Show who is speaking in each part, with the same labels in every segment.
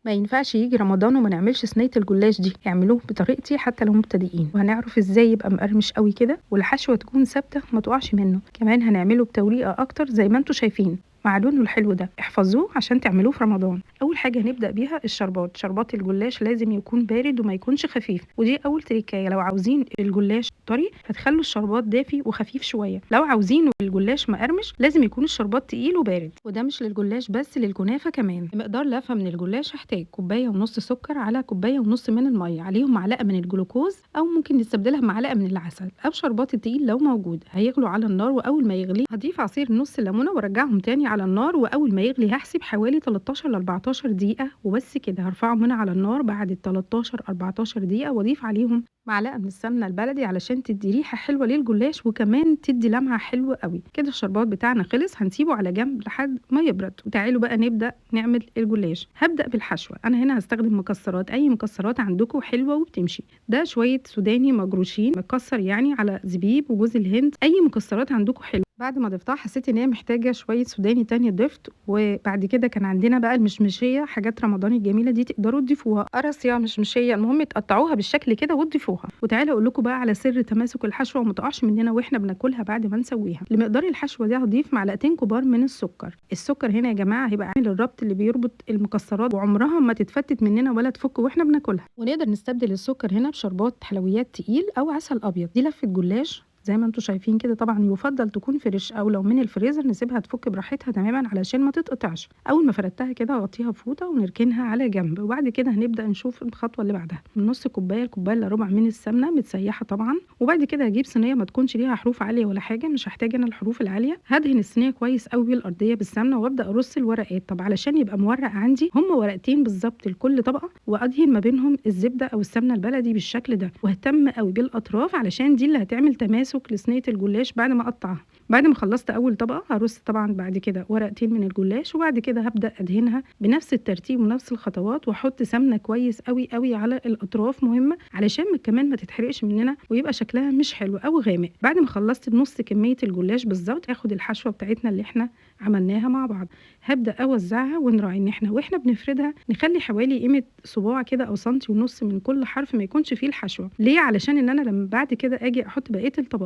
Speaker 1: ما ينفعش يجي رمضان وما نعملش صينية الجلاش دي، اعملوه بطريقتي حتى لو مبتدئين، وهنعرف ازاي يبقى مقرمش قوي كده والحشوة تكون ثابتة ما تقعش منه. كمان هنعمله بطريقة اكتر زي ما انتوا شايفين مع لونه الحلو ده، احفظوه عشان تعملوه في رمضان. اول حاجه هنبدا بيها الشربات. شربات الجلاش لازم يكون بارد وما يكونش خفيف، ودي اول تريكايه. لو عاوزين الجلاش طري هتخلوا الشربات دافي وخفيف شويه، لو عاوزين الجلاش مقرمش لازم يكون الشربات تقيل وبارد. وده مش للجلاش بس، للكنافه كمان. مقدار لفه من الجلاش هحتاج كوبايه ونص سكر على كوبايه ونص من الميه، عليهم معلقه من الجلوكوز او ممكن نستبدلها بمعلقه من العسل او شربات التقيل لو موجود. هيغلوا على النار، واول ما يغلي هضيف عصير نص ليمونه وارجعهم تاني على النار، واول ما يغلي هحسب حوالي 13 ل 14 دقيقه وبس كده. هرفعهم من على النار بعد ال 13 14 دقيقه واضيف عليهم معلقه من السمنه البلدي علشان تدي ريحه حلوه للجلاش وكمان تدي لمعه حلوه قوي كده. الشربات بتاعنا خلص، هنسيبه على جنب لحد ما يبرد. وتعالوا بقى نبدا نعمل الجلاش. هبدا بالحشوه. انا هنا هستخدم مكسرات، اي مكسرات عندكم حلوه وبتمشي. ده شويه سوداني مجروشين مكسر يعني على زبيب وجوز الهند، اي مكسرات عندكم حلوه. بعد ما ضفتها حسيت ان هي محتاجه شويه سوداني تاني ضفت. وبعد كده كان عندنا بقى المشمشيه، حاجات رمضان الجميله دي تقدروا تضيفوها، قرص يا مشمشيه، المهم تقطعوها بالشكل كده وتضيفوها. وتعالى اقول لكم بقى على سر تماسك الحشوه وما تقعش مننا واحنا بناكلها بعد ما نسويها. لمقدار الحشوه دي هضيف معلقتين كبار من السكر. السكر هنا يا جماعه هيبقى عامل الربط اللي بيربط المكسرات، وعمرها ما تتفتت مننا ولا تفك واحنا بناكلها. ونقدر نستبدل السكر هنا بشربات حلويات تقيل او عسل ابيض. دي لفه جلاش زي ما انتوا شايفين كده. طبعا يفضل تكون فريش، او لو من الفريزر نسيبها تفك براحتها تماما علشان ما تتقطعش. اول ما فردتها كده اغطيها بفوطه ونركنها على جنب. وبعد كده هنبدا نشوف الخطوه اللي بعدها. من نص كوبايه لكوبايه الا ربع من السمنه متسيحه طبعا. وبعد كده هجيب صينيه ما تكونش ليها حروف عاليه ولا حاجه، مش هحتاج انا الحروف العاليه. هدهن الصينيه كويس قوي الارضيه بالسمنه وابدا ارص الورقات. طب علشان يبقى مورق عندي هم ورقتين بالظبط لكل طبقه، وادهن ما بينهم الزبده او السمنه البلدي بالشكل ده. واهتم قوي بالاطراف علشان دي اللي هتعمل تماسك لصينيه الجلاش بعد ما اقطعها. بعد ما خلصت اول طبقه هرص طبعا بعد كده ورقتين من الجلاش، وبعد كده هبدا ادهنها بنفس الترتيب ونفس الخطوات، واحط سمنه كويس قوي قوي على الاطراف، مهمه علشان كمان ما تتحرقش مننا ويبقى شكلها مش حلو او غامق. بعد ما خلصت بنص كميه الجلاش بالظبط هاخد الحشوه بتاعتنا اللي احنا عملناها مع بعض، هبدا اوزعها ونراعي ان احنا واحنا بنفردها نخلي حوالي قيمه صباع كده او سنتي ونص من كل حرف ما يكونش فيه الحشوه. ليه؟ علشان ان انا لما بعد كده اجي احط بقيه الطبقات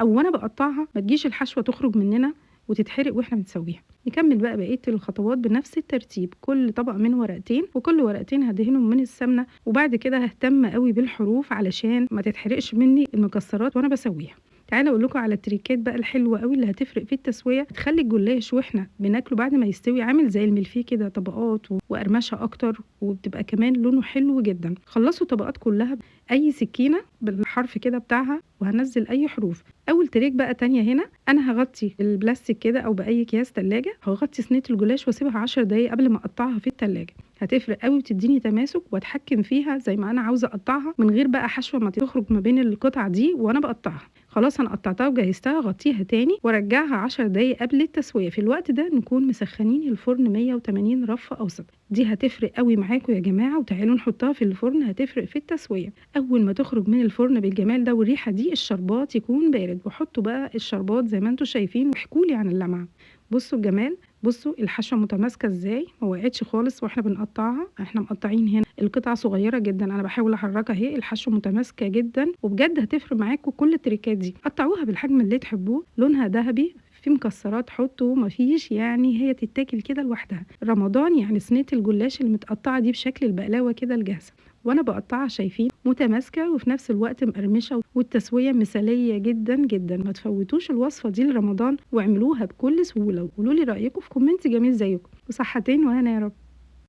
Speaker 1: او وانا بقطعها ما تجيش الحشوه تخرج مننا وتتحرق واحنا بنسويها. نكمل بقى بقيه الخطوات بنفس الترتيب. كل طبق من ورقتين، وكل ورقتين هدهنهم من السمنه. وبعد كده ههتم قوي بالحروف علشان ما تتحرقش مني المكسرات وانا بسويها. تعالى اقول لكم على التريكات بقى الحلوه قوي اللي هتفرق في التسويه، تخلي الجلاش واحنا بناكله بعد ما يستوي عامل زي الملفيه كده، طبقات وقرمشه اكتر، وبتبقى كمان لونه حلو جدا. خلصوا طبقات كلها اي سكينه بالحرف كده بتاعها وهنزل اي حروف. اول تريك بقى تانية هنا، انا هغطي البلاستيك كده او باي اكياس تلاجة، هغطي صينيه الجلاش واسيبها 10 دقايق قبل ما اقطعها في التلاجة. هتفرق قوي وتديني تماسك واتحكم فيها زي ما انا عاوزه اقطعها من غير بقى حشوه ما تخرج ما بين القطع دي وانا بقطعها. خلاص انا قطعتها وجهزتها، اغطيها تاني وارجعها 10 دقايق قبل التسويه. في الوقت ده نكون مسخنين الفرن 180 رف اوسط. دي هتفرق قوي معاكم يا جماعه، وتعالوا نحطها في الفرن هتفرق في التسويه. اول ما تخرج من الفرن بالجمال ده والريحه دي الشربات يكون بارد، وحطوا بقى الشربات زي ما انتم شايفين واحكوا لي عن اللمعه. بصوا الجمال، بصوا الحشوه متماسكه ازاي، ما وقعتش خالص واحنا بنقطعها. احنا مقطعين هنا القطعه صغيره جدا، انا بحاول احركها اهي. الحشوه متماسكه جدا وبجد هتفرق معاكم كل التريكات دي. قطعوها بالحجم اللي تحبوه، لونها ذهبي، في مكسرات حطوا، مفيش يعني هي تتاكل كده لوحدها. رمضان يعني صينيه الجلاش المتقطعه دي بشكل البقلاوه كده الجاهزه، وانا بقطعها شايفين متماسكه وفي نفس الوقت مقرمشه، والتسويه مثاليه جدا جدا. ما تفوتوش الوصفه دي لرمضان واعملوها بكل سهوله، وقولوا لي رايكم في كومنت جميل زيكم. وصحتين وهنا يا رب.